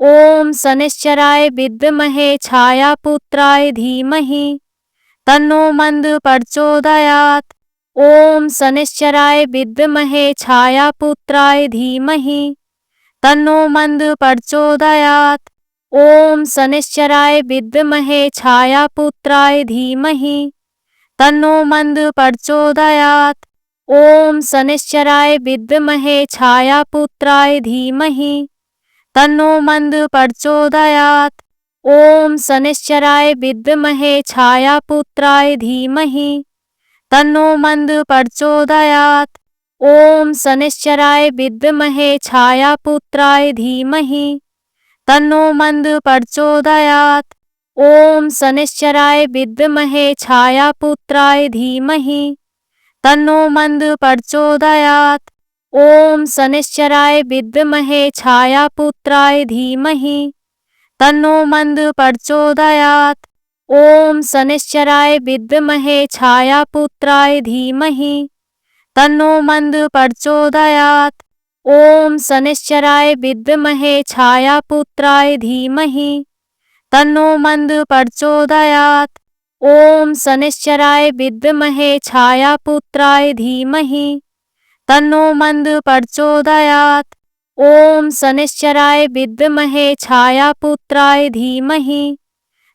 ॐ शनैश्चराय विद्महे छायापुत्राय धीमहि तन्नो मन्दः प्रचोदयात्। ॐ शनैश्चराय विद्महे छायापुत्राय धीमहि तन्नो मन्दः प्रचोदयात्। ॐ शनैश्चराय विद्महे छायापुत्राय धीमहि तन्नो मन्दः प्रचोदयात्। ॐ शनैश्चराय विद्महे छायापुत्राय धीमहि तन्नो मन्दः प्रचोदयात्। ॐ शनैश्चराय विद्महे छायापुत्राय धीमहि तन्नो मन्दः प्रचोदयात्। ॐ शनैश्चराय विद्महे छायापुत्राय धीमहि तन्नो मन्दः प्रचोदयात्। ॐ शनैश्चराय विद्महे छायापुत्राय धीमहि तन्नो मन्दः प्रचोदयात्। ॐ शनैश्चराय विद्महे छायापुत्राय धीमहि तन्नो मन्दः प्रचोदयात्। ॐ शनैश्चराय विद्महे छायापुत्राय धीमहि तन्नो मन्दः प्रचोदयात्। ॐ शनैश्चराय विद्महे छायापुत्राय धीमहि तन्नो मन्दः प्रचोदयात्। ॐ शनैश्चराय विद्महे छायापुत्राय धीमहि तन्नो मन्दः प्रचोदयात्। ॐ शनैश्चराय विद्महे छायापुत्राय धीमहि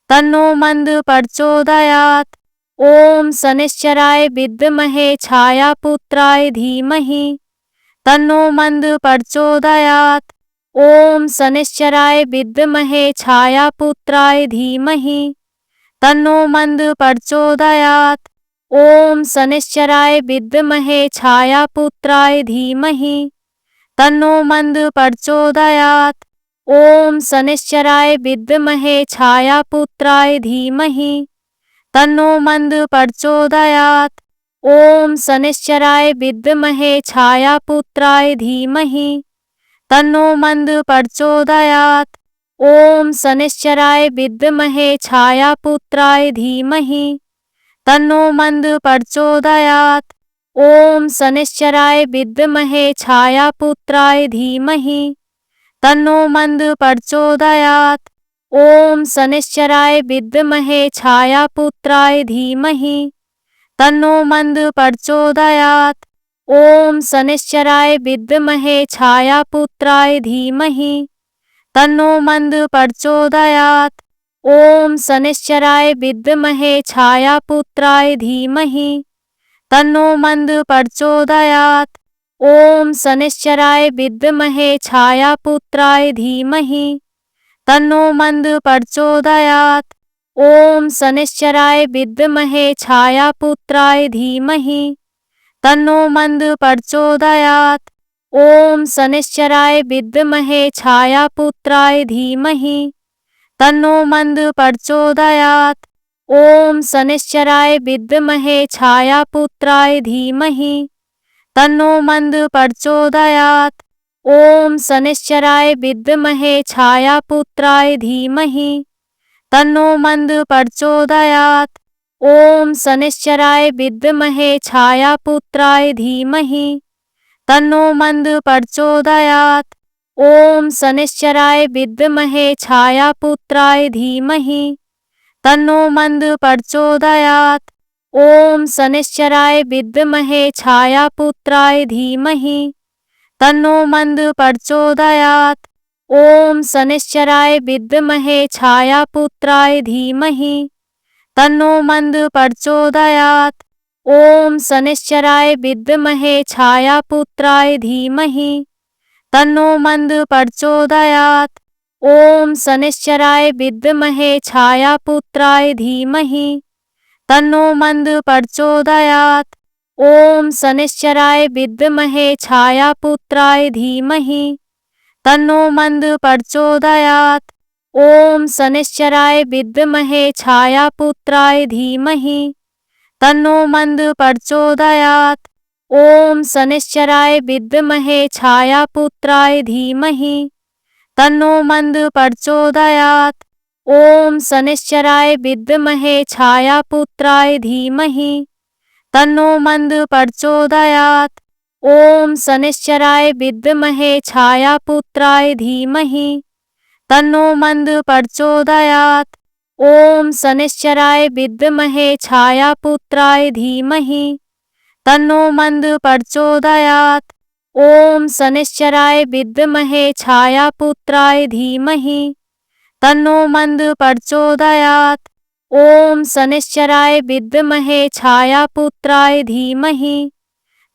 तन्नो मन्दः प्रचोदयात्। ॐ शनैश्चराय विद्महे छायापुत्राय धीमहि तन्नो मन्दः प्रचोदयात्। ॐ शनैश्चराय विद्महे छायापुत्राय धीमहि तन्नो मन्दः प्रचोदयात्। ॐ शनैश्चराय विद्महे छायापुत्राय धीमहि तन्नो मन्दः प्रचोदयात्। ॐ शनैश्चराय विद्महे छायापुत्राय धीमहि तन्नो मन्दः प्रचोदयात्। ॐ शनैश्चराय विद्महे छायापुत्राय धीमहि तन्नो मन्दः प्रचोदयात्। ॐ शनैश्चराय विद्महे छायापुत्राय धीमहि तन्नो मन्दः प्रचोदयात्। ॐ शनैश्चराय विद्महे छायापुत्राय धीमहि तन्नो मन्दः प्रचोदयात्। ॐ शनैश्चराय विद्महे छायापुत्राय धीमहि तन्नो मन्दः प्रचोदयात्। ॐ शनैश्चराय विद्महे छायापुत्राय धीमहि तन्नो मन्दः प्रचोदयात्। ॐ शनैश्चराय विद्महे छायापुत्राय धीमहि तन्नो मन्दः प्रचोदयात्। ॐ शनैश्चराय विद्महे छायापुत्राय धीमहि तन्नो मन्दः प्रचोदयात्। ॐ शनैश्चराय विद्महे छायापुत्राय धीमहि तन्नो मन्दः प्रचोदयात्। ॐ शनैश्चराय विद्महे छायापुत्राय धीमहि तन्नो मन्दः प्रचोदयात्। ॐ शनैश्चराय विद्महे छायापुत्राय धीमहि तन्नो मन्दः प्रचोदयात्। ॐ शनैश्चराय विद्महे छायापुत्राय धीमहि तन्नो मन्दः प्रचोदयात्। ॐ शनैश्चराय विद्महे छायापुत्राय धीमहि तन्नो मन्दः प्रचोदयात्। ॐ शनैश्चराय विद्महे छायापुत्राय धीमहि तन्नो मन्दः प्रचोदयात्। ॐ शनैश्चराय विद्महे छायापुत्राय धीमहि तन्नो मन्दः प्रचोदयात्। ॐ शनैश्चराय विद्महे छायापुत्राय धीमहि तन्नो मन्दः प्रचोदयात्। ॐ शनैश्चराय विद्महे छायापुत्राय धीमहि तन्नो मन्दः प्रचोदयात्। ॐ शनैश्चराय विद्महे छायापुत्राय धीमहि तन्नो मन्दः प्रचोदयात्। ॐ शनैश्चराय विद्महे छायापुत्राय धीमहि तन्नो मन्दः प्रचोदयात्। ॐ शनैश्चराय विद्महे छायापुत्राय धीमहि तन्नो मन्दः प्रचोदयात्। ॐ शनैश्चराय विद्महे छायापुत्राय धीमहि तन्नो मन्दः प्रचोदयात्। ॐ शनैश्चराय विद्महे छायापुत्राय धीमहि तन्नो मन्दः प्रचोदयात्। ॐ शनैश्चराय विद्महे छायापुत्राय धीमहि तन्नो मंद प्रचोदयात्। ओम शनैश्चराय विद्महे छायापुत्राय धीमहि तन्नो मंद प्रचोदयात्। ओम शनैश्चराय विद्महे छायापुत्राय धीमहि तन्नो मंद प्रचोदयात्। ओम शनैश्चराय विद्महे छायापुत्राय धीमहि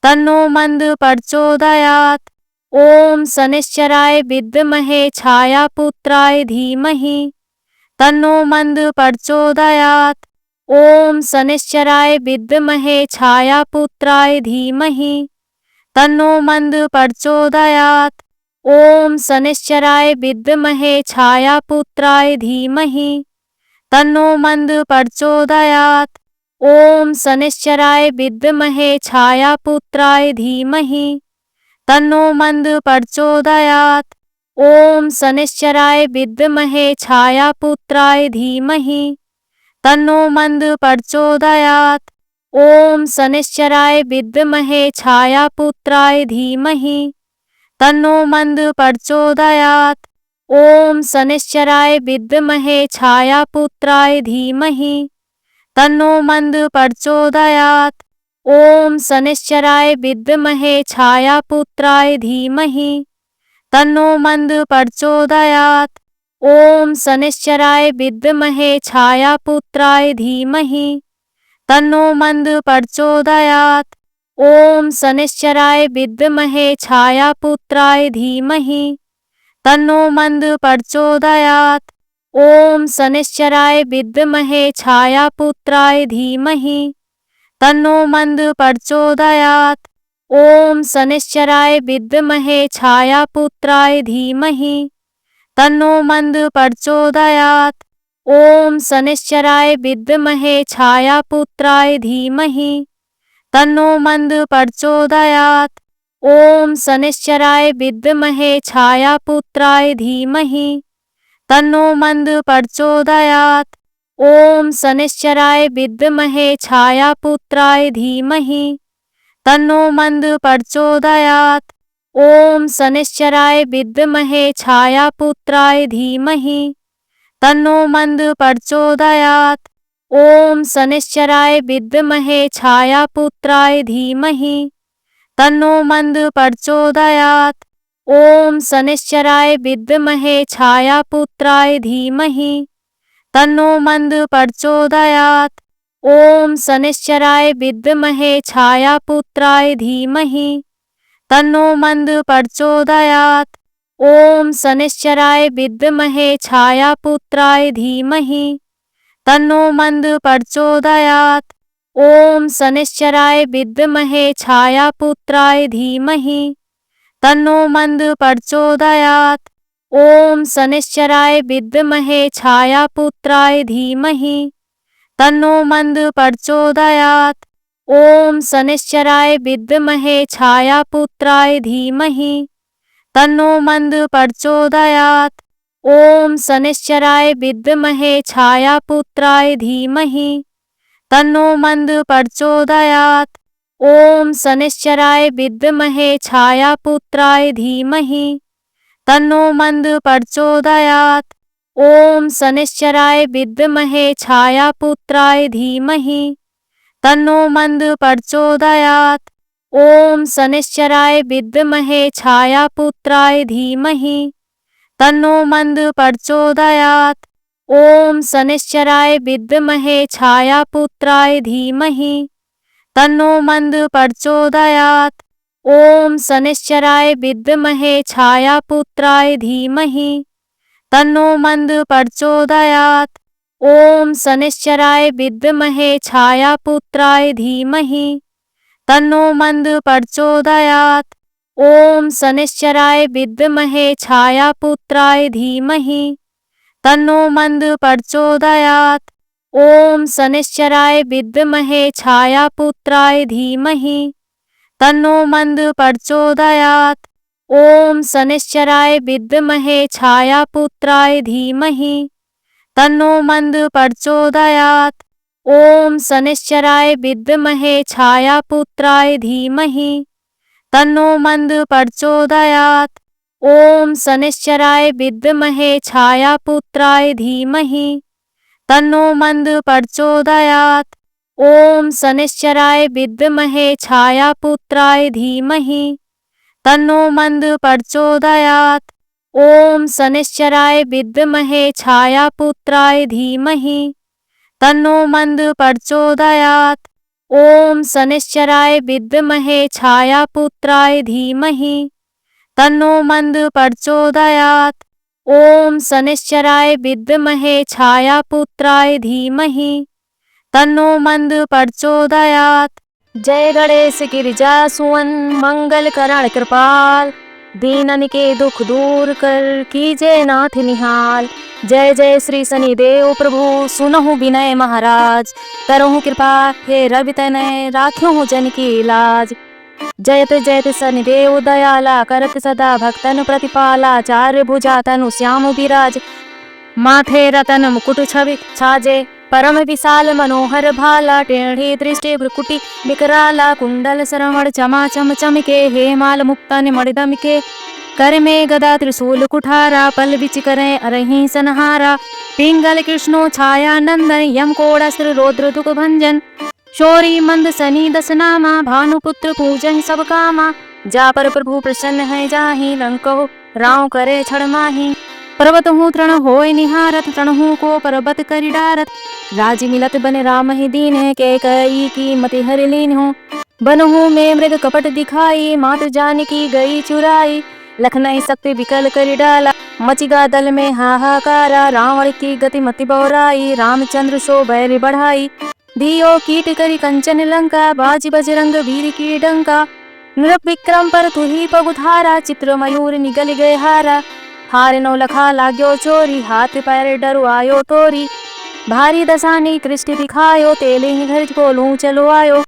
तन्नो मंद प्रचोदयात्। ओम शनैश्चराय विद्महे छायापुत्राय धीमहि तन्नो मंद प्रचोदयात्। ओम शनैश्चराय विद्महे छायापुत्राय धीमहि तन्नो मंद प्रचोदयात्। ओम शनैश्चराय विद्महे छायापुत्राय धीमहि तन्नो मंद प्रचोदयात्। ओम शनैश्चराय विद्महे छायापुत्राय धीमहि तन्नो मंद प्रचोदयात्। ओम शनैश्चराय विद्महे छायापुत्राय धीमहि तन्नो मंद प्रचोदयात्। ओम शनैश्चराय विद्महे छायापुत्राय धीमहि तन्नो मंद प्रचोदयात्। ओम शनैश्चराय विद्महे छायापुत्राय धीमहि तन्नो मंद प्रचोदयात्। ओम शनैश्चराय विद्महे छायापुत्राय धीमहि तन्नो मंद प्रचोदयात्। ओम शनैश्चराय विद्महे छायापुत्राय धीमहि तन्नो मंद प्रचोदयात्। ओम शनैश्चराय विद्महे छायापुत्राय धीमहि तन्नो मंद प्रचोदयात्। ओम शनैश्चराय विद्महे छायापुत्राय धीमहि तन्नो मंद प्रचोदयात्। ओम शनैश्चराय विद्महे छायापुत्राय धीमहि तन्नो मंद प्रचोदयात्। ओम शनैश्चराय विद्महे छायापुत्राय धीमहि तन्नो मंद प्रचोदयात्। ओम शनैश्चराय विद्महे छायापुत्राय धीमहि तन्नो मंद प्रचोदयात्। ओम शनैश्चराय विद्महे छायापुत्राय धीमहि तन्नो मंद प्रचोदयात्। ओम शनैश्चराय विद्महे छायापुत्राय धीमहि तन्नो मंद प्रचोदयात्। ओम शनैश्चराय विद्महे छायापुत्राय धीमहि तन्नो मंद प्रचोदयात्। ओम शनैश्चराय विद्महे छायापुत्राय धीमहि तन्नो मंद प्रचोदयात्। ओम शनैश्चराय विद्महे छायापुत्राय धीमहि तन्नो मंद प्रचोदयात्। ओम शनैश्चराय विद्महे छायापुत्राय धीमहि तन्नो मंद प्रचोदयात्। ओम शनैश्चराय विद्महे छायापुत्राय धीमहि तन्नो मंद प्रचोदयात्। ओम शनैश्चराय विद्महे छायापुत्राय धीमहि तन्नो मंद प्रचोदयात्। ओम शनैश्चराय विद्महे छायापुत्राय धीमहि तन्नो मंद प्रचोदयात्। ओम शनैश्चराय विद्महे छायापुत्राय धीमहि तन्नो मंद प्रचोदयात्। ओम शनैश्चराय विद्महे छायापुत्राय धीमहि तन्नो मंद प्रचोदयात्। ओम शनैश्चराय विद्महे छायापुत्राय धीमहि तन्नो मंद प्रचोदयात्। ओम शनैश्चराय विद्महे छायापुत्राय धीमहि तन्नो मंद प्रचोदयात्। ओम शनैश्चराय विद्महे छायापुत्राय धीमहि तन्नो मंद प्रचोदयात्। ओम शनैश्चराय विद्महे छायापुत्राय धीमहि तन्नो मंद प्रचोदयात्। ओम शनैश्चराय विद्महे छायापुत्राय धीमहि तन्नो मंद प्रचोदयात्। ओम शनैश्चराय विद्महे छायापुत्राय धीमहि तन्नो मंद प्रचोदयात्। ओम शनैश्चराय विद्महे छायापुत्राय धीमहि तन्नो मंद प्रचोदयात्। ओम शनैश्चराय विद्महे छायापुत्राय धीमहि तन्नो मंद प्रचोदयात्। ओम शनैश्चराय विद्महे छायापुत्राय धीमहि तन्नो मंद प्रचोदयात्। ओम शनिश्चराय विद्महे छायापुत्राय धीमहि तन्नो मंद प्रचोदयात्। ओम शनिश्चराय विद्महे छायापुत्राय धीमहि तन्नो मंद प्रचोदयात्। ओम शनिश्चराय विद्महे छायापुत्राय धीमहि तन्नो मंद प्रचोदयात्। ओम शनिश्चराय विद्महे छायापुत्राय धीमहि तन्नो मंद प्रचोदयात्। ओम शनिश्चराय विद्महे छायापुत्राय धीमहि तन्नो मंद प्रचोदयात्। जय गणेश गिरिजा सुवन मंगल करण कृपाल, दीनन के दुख दूर कर कीजय नाथ निहाल। जय जय श्री शनिदेव प्रभु सुनहु विनय महाराज, करहु कृपा हे रवि तनय राख्यो जन की लाज। जयत जयत शनिदेव दयाला करत सदा भक्तन प्रतिपाला, चार भुजा तनु श्याम विराज माथे रतन मुकुट छवि छाजे। परम विशाल मनोहर भाला, टेढ़ी दृष्टि भ्रुकुटी विकराला, कुंडल श्रवण चमा चम चमके, हे माल मुक्तन मणिदम के। कर में गदा त्रिशूल कुठारा, पल बिच करें अरही सनहारा। पिंगल कृष्णो छाया नंदन, यम कोड़ास्त्र रौद्र दुख भंजन। शौरी मंद शनि दस नामा, भानुपुत्र पूजन सब कामा। जा पर प्रभु प्रसन्न है जाहि, लंको राव करे छड़ माही। पर्वत हूँ तृण होय निहारत, तृणहू को पर्वत करि डारत। राज मिलत बन राम ही दीन है, के कई की मति हरि लीन हो। बनहू में मृग कपट दिखाई, मात जानकी गई चुराई। लखनई शक्ति विकल करि डाला, मचिगा दल में हाहाकारा। रावण की गति मति बौराई, रामचंद्र सो बैर बढ़ाई। दियो कीट करी कंचन लंका, बाजी बजरंग वीर की डंका। नृप विक्रम पर तुही पगुधारा, चित्र मयूर निगल गए हारा। हार नौ लखा लाग्यो चोरी, हाथ पैर डरु आयो तोरी। भारी दसानी कृष्टि दिखायो, तेले ही घर को लू चलो आयो।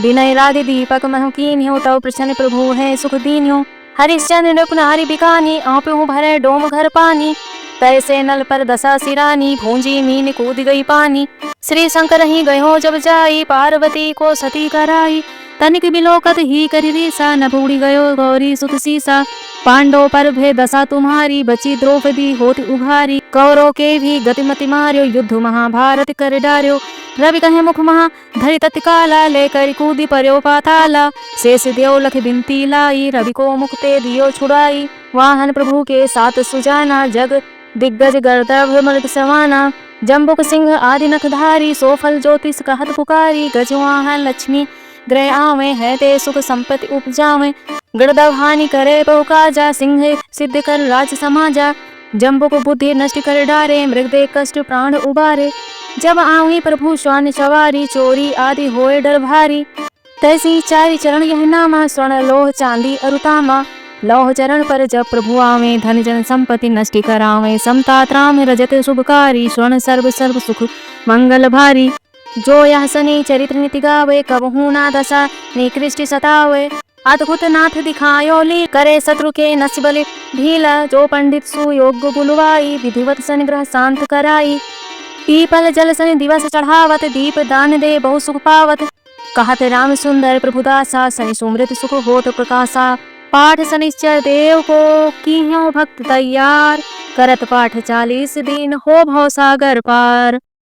विनय राधि दीपक महु कीन्यो, तव प्रसन्न प्रभु है सुख दीन्यो। हरिश्चंद्र नृप नारी बिकानी, आपहु भरे डोम घर पानी। तैसे नल पर दशा सिरानी, भूंजी मीन कूद गई पानी। श्री शंकर ही गयो जब जाई, पार्वती को सती कराई। तनिक बिलोकत ही करी रीसा, न बूढ़ी गयो गौरी सुत सीसा। पांडव पर भे दशा तुम्हारी, बची द्रौपदी होती उघारी। कौरव के भी गतिमति मार्यो, युद्ध महाभारत कर डार्यो। रवि कहे मुख महा धरि तत्काला, लेकर कूदी पर्यो पाताला। शेष देव लख बिनती लाई, रवि को मुक्ते दियो छुड़ाई। वाहन प्रभु के साथ सुजाना, जग दिग्गज गर्दभ मृत सवाना। जम्बुक सिंह आदि नखधारी, सोफल ज्योतिष कहत पुकारी। गजवाहन लक्ष्मी ग्रह आवे, है ते सुख संपत्ति उपजावे। गणदव हानि करे बहु काजा, सिंह सिद्ध कर राज समाजा। जम्बुक बुद्धि नष्ट कर डारे, मृग दे कष्ट प्राण उबारे। जब आवी प्रभु श्वान सवारी, चोरी आदि होए डर भारी। तैसी चारि चरण यह नामा, स्वर्ण लोह चांदी अरुतामा। लौह चरण पर जब प्रभु आवे, धन जन संपत्ति नष्ट करावे। समता त्राम रजत शुभकारी, स्वर्ण सर्व सर्व सुख मंगल भारी। जो यह शनि चरित्र निति गावे, कबहू ना दशा निकृष्टि सतावे। अद्भुत नाथ दिखायो ली, करे शत्रु के नस बलि ढीला। जो पंडित सुयोग्य बुलवाई, विधिवत शनि ग्रह शांत कराई। पीपल जल शनि दिवस चढ़ावत, दीप दान दे बहु सुख पावत। कहत राम सुंदर प्रभु दासा, शनि सुमृत सुख होत प्रकाशा। पाठ शनिश्चर देव को कीन्यो भक्त तैयार, करत पाठ 40 दिन हो भव सागर पार।